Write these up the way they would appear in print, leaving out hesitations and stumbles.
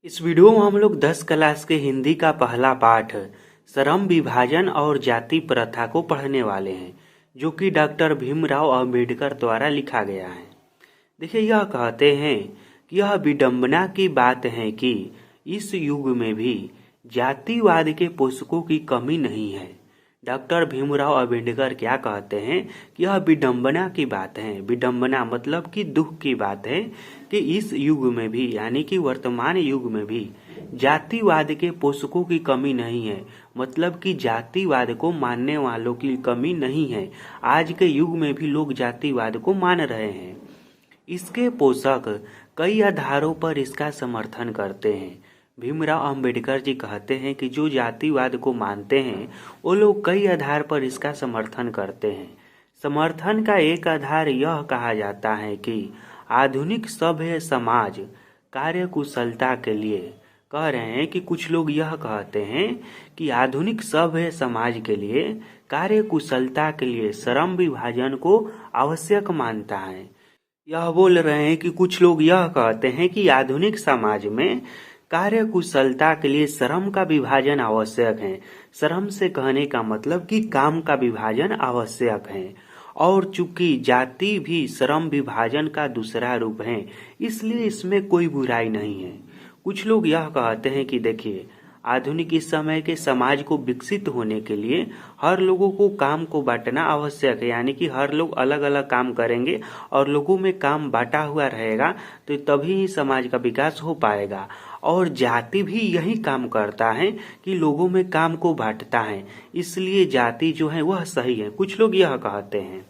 इस वीडियो में हम लोग 10 क्लास के हिंदी का पहला पाठ श्रम विभाजन और जाति प्रथा को पढ़ने वाले हैं, जो कि डॉक्टर भीमराव अंबेडकर द्वारा लिखा गया है। देखिए, यह कहते हैं कि यह विडंबना की बात है कि इस युग में भी जातिवाद के पोषकों की कमी नहीं है। डॉक्टर भीमराव अंबेडकर क्या कहते हैं कि यह विडंबना की बात है। विडंबना मतलब कि दुख की बात है कि इस युग में भी, यानी कि वर्तमान युग में भी जातिवाद के पोषकों की कमी नहीं है। मतलब कि जातिवाद को मानने वालों की कमी नहीं है। आज के युग में भी लोग जातिवाद को मान रहे हैं। इसके पोषक कई आधारों पर इसका समर्थन करते हैं। भीमराव अंबेडकर जी कहते हैं कि जो जातिवाद को मानते हैं वो लोग कई आधार पर इसका समर्थन करते हैं। समर्थन का एक आधार यह कहा जाता है कि आधुनिक सभ्य समाज कार्यकुशलता के लिए कह रहे हैं कि कुछ लोग यह कहते हैं कि आधुनिक सभ्य समाज के लिए कार्यकुशलता के लिए श्रम विभाजन को आवश्यक मानता है। यह बोल रहे हैं कि कुछ लोग यह कहते हैं कि आधुनिक समाज में कार्यकुशलता के लिए श्रम का विभाजन आवश्यक है। श्रम से कहने का मतलब कि काम का विभाजन आवश्यक है, और चूंकि जाति भी श्रम विभाजन का दूसरा रूप है, इसलिए इसमें कोई बुराई नहीं है। कुछ लोग यह कहते हैं कि देखिए, आधुनिक इस समय के समाज को विकसित होने के लिए हर लोगों को काम को बांटना आवश्यक है। यानी कि हर लोग अलग अलग काम करेंगे और लोगों में काम बांटा हुआ रहेगा तो तभी ही समाज का विकास हो पाएगा। और जाति भी यही काम करता है कि लोगों में काम को बांटता है, इसलिए जाति जो है वह सही है। कुछ लोग यह कहते हैं,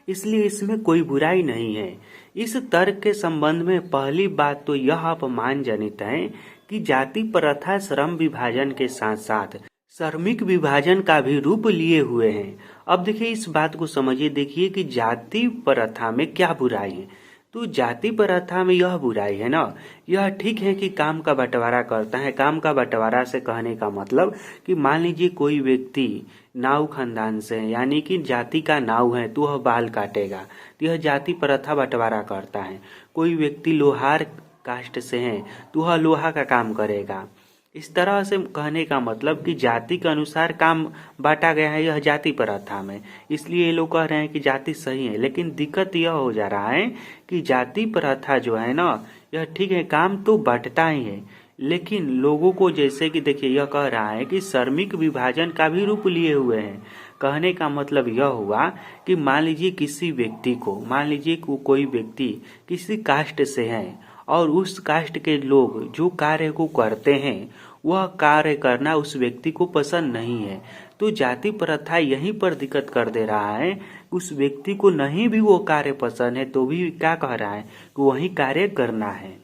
इसलिए इसमें कोई बुराई नहीं है। इस तर्क के संबंध में पहली बात तो यह अपमानजनित है कि जाति प्रथा श्रम विभाजन के साथ साथ श्रमिक विभाजन का भी रूप लिए हुए हैं। अब देखिए, इस बात को समझिए। देखिए कि जाति प्रथा में क्या बुराई है। तो जाति प्रथा में यह बुराई है ना, यह ठीक है कि काम का बंटवारा करता है। काम का बंटवारा से कहने का मतलब कि मान लीजिए कोई व्यक्ति नाऊ खानदान से है, यानी कि जाति का नाऊ है, तो वह बाल काटेगा, तो यह जाति प्रथा बंटवारा करता है। कोई व्यक्ति लोहार कास्ट से है तो वह लोहा का काम करेगा। इस तरह से कहने का मतलब कि जाति के अनुसार काम बांटा गया है, यह जाति प्रथा में। इसलिए ये लोग कह रहे हैं कि जाति सही है। लेकिन दिक्कत यह हो जा रहा है कि जाति प्रथा जो है ना, यह ठीक है, काम तो बांटता ही है, लेकिन लोगों को, जैसे कि देखिए, यह कह रहा है कि श्रमिक विभाजन का भी रूप लिए हुए हैं। कहने का मतलब यह हुआ कि मान लीजिए किसी व्यक्ति को, मान लीजिए कोई व्यक्ति किसी कास्ट से है और उस कास्ट के लोग जो कार्य को करते हैं वह कार्य करना उस व्यक्ति को पसंद नहीं है, तो जाति प्रथा यहीं पर दिक्कत कर दे रहा है। उस व्यक्ति को नहीं भी वो कार्य पसंद है तो भी क्या कह रहा है कि वही कार्य करना है।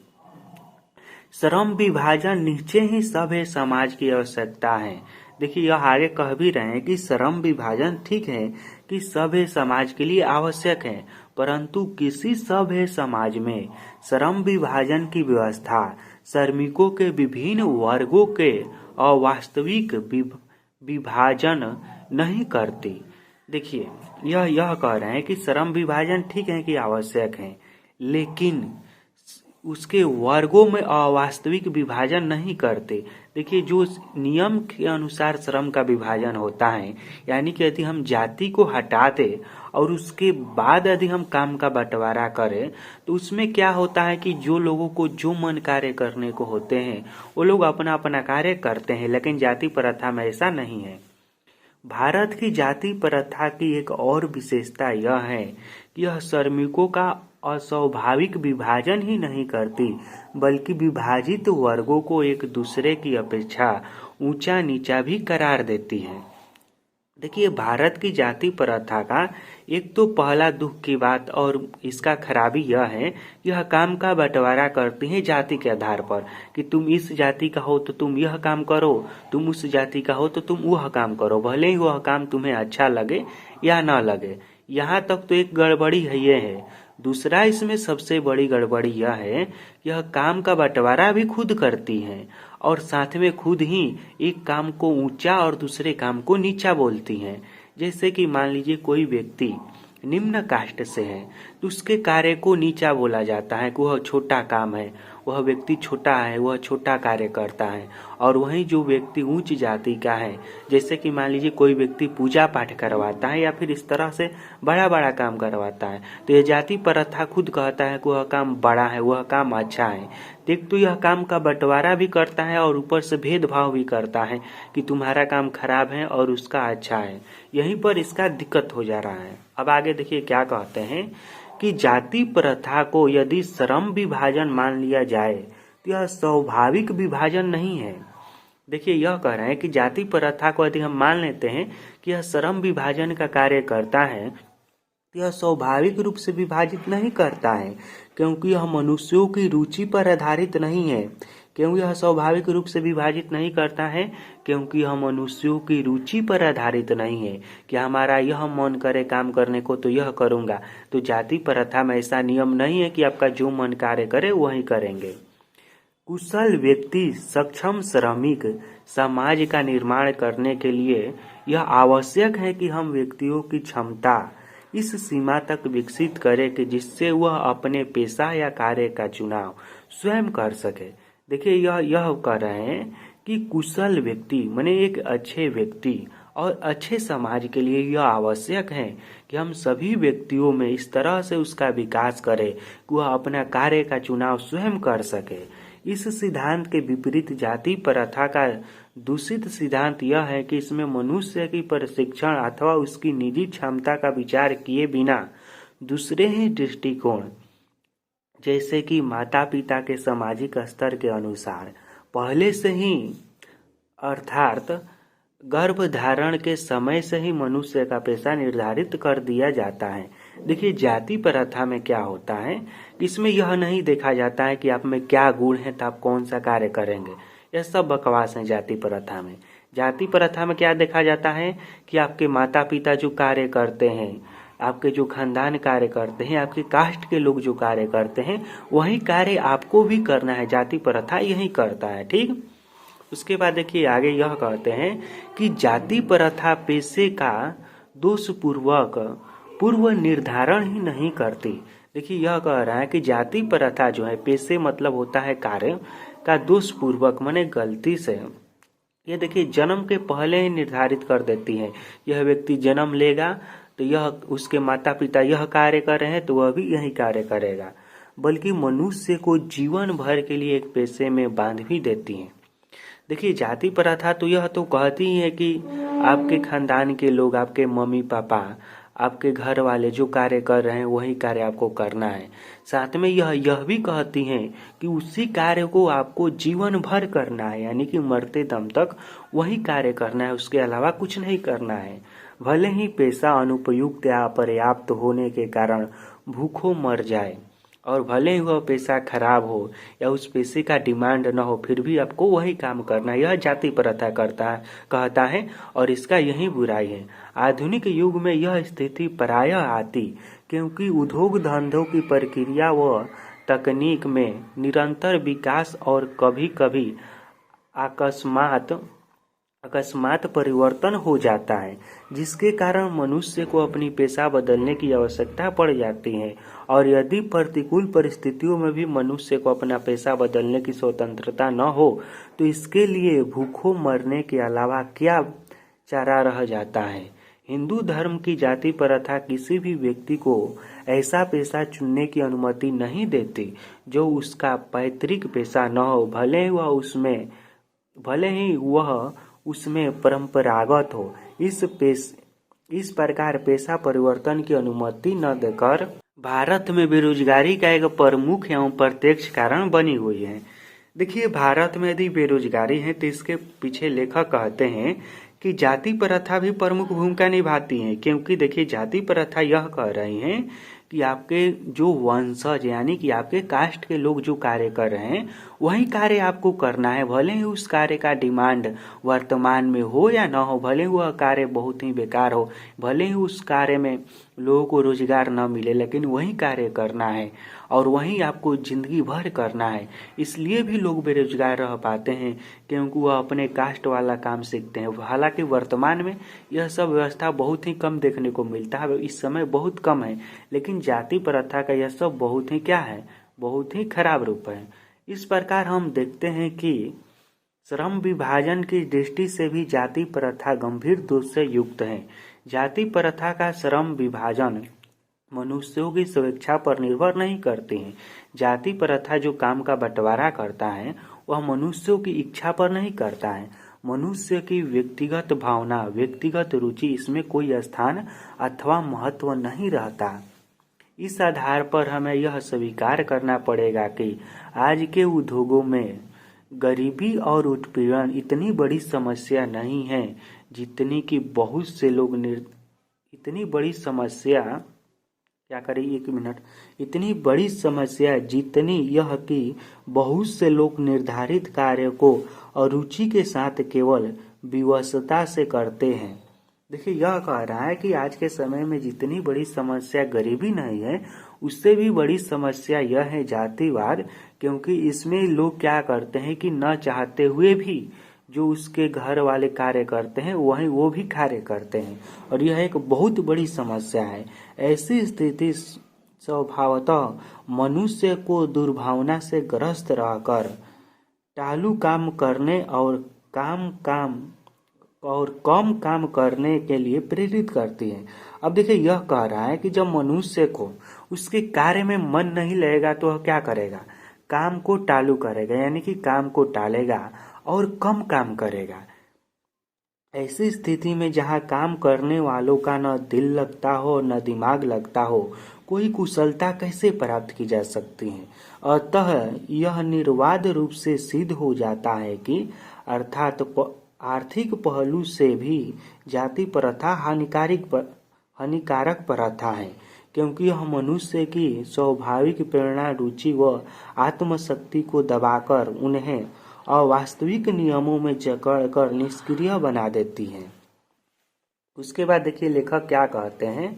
श्रम विभाजन नीचे ही सभ्य समाज की आवश्यकता है। देखिए, यह आगे कह भी रहे हैं कि श्रम विभाजन ठीक है कि सभ्य समाज के लिए आवश्यक है, परंतु किसी सभ्य समाज में श्रम विभाजन की व्यवस्था श्रमिकों के विभिन्न वर्गों के अवास्तविक विभाजन नहीं करती। देखिए, यह कह रहे हैं कि श्रम विभाजन ठीक है कि आवश्यक है, लेकिन उसके वर्गों में अवास्तविक विभाजन नहीं करते। देखिए, जो नियम के अनुसार श्रम का विभाजन होता है, यानी कि यदि हम जाति को हटा दें और उसके बाद यदि हम काम का बंटवारा करें तो उसमें क्या होता है कि जो लोगों को जो मन कार्य करने को होते हैं वो लोग अपना अपना कार्य करते हैं, लेकिन जाति प्रथा में ऐसा नहीं है। भारत की जाति प्रथा की एक और विशेषता यह है कि यह श्रमिकों का अस्वाभाविक विभाजन ही नहीं करती, बल्कि विभाजित वर्गों को एक दूसरे की अपेक्षा ऊंचा नीचा भी करार देती है। देखिए, भारत की जाति प्रथा का एक तो पहला दुख की बात और इसका खराबी यह है, यह काम का बंटवारा करती है जाति के आधार पर कि तुम इस जाति का हो तो तुम यह काम करो, तुम उस जाति का हो तो तुम वह काम करो, भले ही वह काम तुम्हें अच्छा लगे या न लगे। यहाँ तक तो एक गड़बड़ी है ये है। दूसरा, इसमें सबसे बड़ी गड़बड़ी यह है, यह काम का बंटवारा भी खुद करती है और साथ में खुद ही एक काम को ऊंचा और दूसरे काम को नीचा बोलती हैं। जैसे कि मान लीजिए कोई व्यक्ति निम्न कास्ट से है तो उसके कार्य को नीचा बोला जाता है कि वह छोटा काम है, वह व्यक्ति छोटा है, वह छोटा कार्य करता है। और वहीं जो व्यक्ति उच्च जाति का है, जैसे कि मान लीजिए कोई व्यक्ति पूजा पाठ करवाता है या फिर इस तरह से बड़ा बड़ा काम करवाता है, तो यह जाति प्रथा खुद कहता है कि वह काम बड़ा है, वह काम अच्छा है। देख, तो यह काम का बंटवारा भी करता है और ऊपर से भेदभाव भी करता है कि तुम्हारा काम खराब है और उसका अच्छा है। यहीं पर इसका दिक्कत हो जा रहा है। अब आगे देखिए क्या कहते हैं कि जाति प्रथा को यदि श्रम विभाजन मान लिया जाए तो यह स्वाभाविक विभाजन नहीं है। देखिए, यह कह रहे हैं कि जाति प्रथा को यदि हम मान लेते हैं कि यह श्रम विभाजन का कार्य करता है, यह स्वाभाविक रूप से विभाजित नहीं करता है, क्योंकि यह मनुष्यों की रुचि पर आधारित नहीं है। क्यों यह स्वाभाविक रूप से विभाजित नहीं करता है? क्योंकि यह मनुष्यों की रुचि पर आधारित नहीं है कि हमारा यह मन करे काम करने को तो यह करूँगा। तो जाति प्रथा में ऐसा नियम नहीं है कि आपका जो मन कार्य करे वही करेंगे। कुशल व्यक्ति, सक्षम श्रमिक समाज का निर्माण करने के लिए यह आवश्यक है कि हम व्यक्तियों की क्षमता इस सीमा तक विकसित करें कि जिससे वह अपने पेशा या कार्य का चुनाव स्वयं कर सके। देखिए, यह कह रहे हैं कि कुशल व्यक्ति माने एक अच्छे व्यक्ति और अच्छे समाज के लिए यह आवश्यक है कि हम सभी व्यक्तियों में इस तरह से उसका विकास करें कि वह अपना कार्य का चुनाव स्वयं कर सके। इस सिद्धांत के विपरीत जाति प्रथा का दूषित सिद्धांत यह है कि इसमें मनुष्य की प्रशिक्षण अथवा उसकी निजी क्षमता का विचार किए बिना दूसरे ही दृष्टिकोण, जैसे कि माता पिता के सामाजिक स्तर के अनुसार पहले से ही अर्थात गर्भधारण के समय से ही मनुष्य का पेशा निर्धारित कर दिया जाता है। देखिए, जाति प्रथा में क्या होता है, इसमें यह नहीं देखा जाता है कि आप में क्या गुण है तो आप कौन सा कार्य करेंगे। यह सब बकवास है जाति प्रथा में। जाति प्रथा में क्या देखा जाता है कि आपके माता पिता जो कार्य करते हैं, आपके जो खानदान कार्य करते हैं, आपके कास्ट के लोग जो कार्य करते हैं, वही कार्य आपको भी करना है। जाति प्रथा यही करता है। ठीक, उसके बाद देखिए आगे यह कहते हैं कि जाति प्रथा पेशे का दोषपूर्वक पूर्व निर्धारण ही नहीं करती। देखिए, यह कह रहा है कि जाति प्रथा जो है, पेशे मतलब होता है कार्य का दोषपूर्वक माने गलती से, ये देखिए जन्म के पहले ही निर्धारित कर देती है। यह व्यक्ति जन्म लेगा तो यह उसके माता पिता यह कार्य कर रहे हैं तो वह भी यही कार्य करेगा, बल्कि मनुष्य को जीवन भर के लिए एक पेशे में बांध भी देती है। देखिए, जाति प्रथा तो यह तो कहती है कि आपके खानदान के लोग, आपके मम्मी पापा, आपके घर वाले जो कार्य कर रहे हैं वही कार्य आपको करना है। साथ में यह भी कहती हैं कि उसी कार्य को आपको जीवन भर करना है, यानी कि मरते दम तक वही कार्य करना है, उसके अलावा कुछ नहीं करना है। भले ही पेशा अनुपयुक्त या अपर्याप्त होने के कारण भूखों मर जाए और भले ही वह पेशा खराब हो या उस पेशे का डिमांड न हो, फिर भी आपको वही काम करना है। यह जाति प्रथा कहता है और इसका यही बुराई है। आधुनिक युग में यह स्थिति प्रायः आती क्योंकि उद्योग धंधों की प्रक्रिया व तकनीक में निरंतर विकास और कभी कभी अकस्मात परिवर्तन हो जाता है, जिसके कारण मनुष्य को अपनी पेशा बदलने की आवश्यकता पड़ जाती है। और यदि प्रतिकूल परिस्थितियों में भी मनुष्य को अपना पेशा बदलने की स्वतंत्रता न हो तो इसके लिए भूखों मरने के अलावा क्या चारा रह जाता है। हिंदू धर्म की जाति प्रथा किसी भी व्यक्ति को ऐसा पेशा चुनने की अनुमति नहीं देती जो उसका पैतृक पेशा न हो, भले ही वह उसमें परंपरागत हो। इस प्रकार पेशा परिवर्तन की अनुमति न देकर भारत में बेरोजगारी का एक प्रमुख एवं प्रत्यक्ष कारण बनी हुई है। देखिए, भारत में यदि बेरोजगारी है तो इसके पीछे लेखक कहते हैं कि जाति प्रथा भी प्रमुख भूमिका निभाती है, क्योंकि देखिए जाति प्रथा यह कह रही हैं कि आपके जो वंशज यानी कि आपके कास्ट के लोग जो कार्य कर रहे हैं वही कार्य आपको करना है, भले ही उस कार्य का डिमांड वर्तमान में हो या न हो, भले ही वह कार्य बहुत ही बेकार हो, भले ही उस कार्य में लोगों को रोजगार न मिले, लेकिन वही कार्य करना है और वही आपको जिंदगी भर करना है। इसलिए भी लोग बेरोजगार रह पाते हैं क्योंकि वह अपने कास्ट वाला काम सीखते हैं। हालांकि वर्तमान में यह सब व्यवस्था बहुत ही कम देखने को मिलता है, इस समय बहुत कम है, लेकिन जाति प्रथा का यह सब बहुत ही क्या है, बहुत ही खराब रूप है। इस प्रकार हम देखते हैं कि श्रम विभाजन की दृष्टि से भी जाति प्रथा गंभीर दोष से युक्त है। जाति प्रथा का श्रम विभाजन मनुष्यों की स्वेच्छा पर निर्भर नहीं करती है। जाति प्रथा जो काम का बंटवारा करता है वह मनुष्यों की इच्छा पर नहीं करता है। मनुष्य की व्यक्तिगत भावना, व्यक्तिगत रुचि, इसमें कोई स्थान अथवा महत्व नहीं रहता। इस आधार पर हमें यह स्वीकार करना पड़ेगा कि आज के उद्योगों में गरीबी और उत्पीड़न इतनी बड़ी समस्या नहीं है जितनी कि बहुत से लोग इतनी बड़ी समस्या जितनी यह कि बहुत से लोग निर्धारित कार्य को अरुचि के साथ केवल विवशता से करते हैं। देखिए, यह कह रहा है कि आज के समय में जितनी बड़ी समस्या गरीबी नहीं है, उससे भी बड़ी समस्या यह है जातिवाद, क्योंकि इसमें लोग क्या करते हैं कि न चाहते हुए भी जो उसके घर वाले कार्य करते हैं वही वो भी कार्य करते हैं, और यह एक बहुत बड़ी समस्या है। ऐसी स्थिति स्वभावतः मनुष्य को दुर्भावना से ग्रस्त रहकर टालू काम करने और कम काम करने के लिए प्रेरित करती है। अब देखिए, यह कह रहा है कि जब मनुष्य को उसके कार्य में मन नहीं लगेगा तो वह क्या करेगा? काम को टालू करेगा, यानी कि काम को टालेगा और कम काम करेगा। ऐसी स्थिति में जहाँ काम करने वालों का न दिल लगता हो न दिमाग लगता हो, कोई कुशलता कैसे प्राप्त की जा सकती है? अतः यह निर्वाध रूप से सिद्ध हो जाता है कि अर्थात आर्थिक पहलू से भी जाति प्रथा हानिकारक प्रथा है, क्योंकि यह मनुष्य की स्वाभाविक प्रेरणा, रुचि व आत्मशक्ति को दबाकर उन्हें अवास्तविक नियमों में जकड़कर निष्क्रिय बना देती है। उसके बाद देखिए लेखक क्या कहते हैं।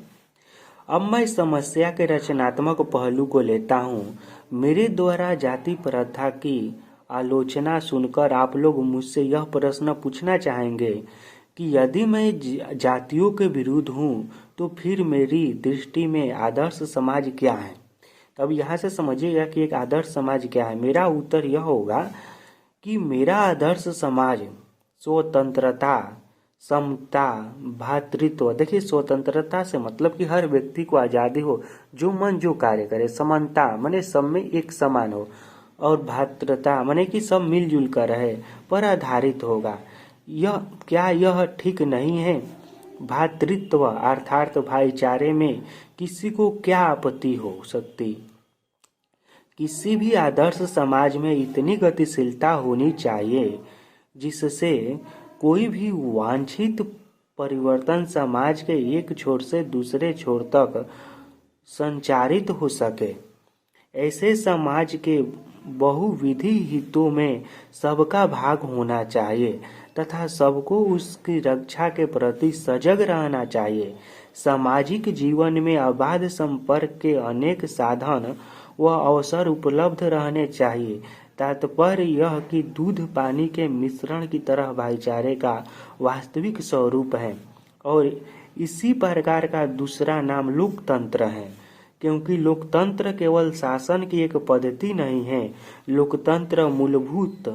अब मैं समस्या के रचनात्मक पहलू को लेता हूँ। मेरे द्वारा जाति प्रथा की आलोचना सुनकर आप लोग मुझसे यह प्रश्न पूछना चाहेंगे कि यदि मैं जातियों के विरुद्ध हूँ तो फिर मेरी दृष्टि में आदर्श समाज क्या है? तब यहाँ से समझिएगा कि एक आदर्श समाज क्या है। मेरा उत्तर यह होगा कि मेरा आदर्श समाज स्वतंत्रता, समता, भातृत्व। देखिए, स्वतंत्रता से मतलब कि हर व्यक्ति को आज़ादी हो, जो मन जो कार्य करे। समानता माने सब में एक समान हो, और भातृता माने कि सब मिलजुल कर रहे पर आधारित होगा। यह ठीक नहीं है? भातृत्व अर्थात भाईचारे में किसी को क्या आपत्ति हो सकती? किसी भी आदर्श समाज में इतनी गतिशीलता होनी चाहिए जिससे कोई भी वांछित परिवर्तन समाज के एक छोर से दूसरे छोर तक संचारित हो सके। ऐसे समाज के बहुविधि हितों में सबका भाग होना चाहिए तथा सबको उसकी रक्षा के प्रति सजग रहना चाहिए। सामाजिक जीवन में अबाध संपर्क के अनेक साधन व अवसर उपलब्ध रहने चाहिए। तात्पर्य यह कि दूध पानी के मिश्रण की तरह भाईचारे का वास्तविक स्वरूप है, और इसी प्रकार का दूसरा नाम लोकतंत्र है, क्योंकि लोकतंत्र केवल शासन की एक पद्धति नहीं है। लोकतंत्र मूलभूत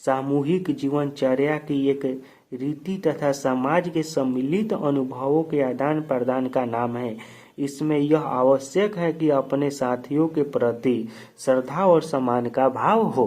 सामूहिक जीवनचर्या की एक रीति तथा समाज के सम्मिलित अनुभवों के आदान प्रदान का नाम है। इसमें यह आवश्यक है कि अपने साथियों के प्रति श्रद्धा और सम्मान का भाव हो।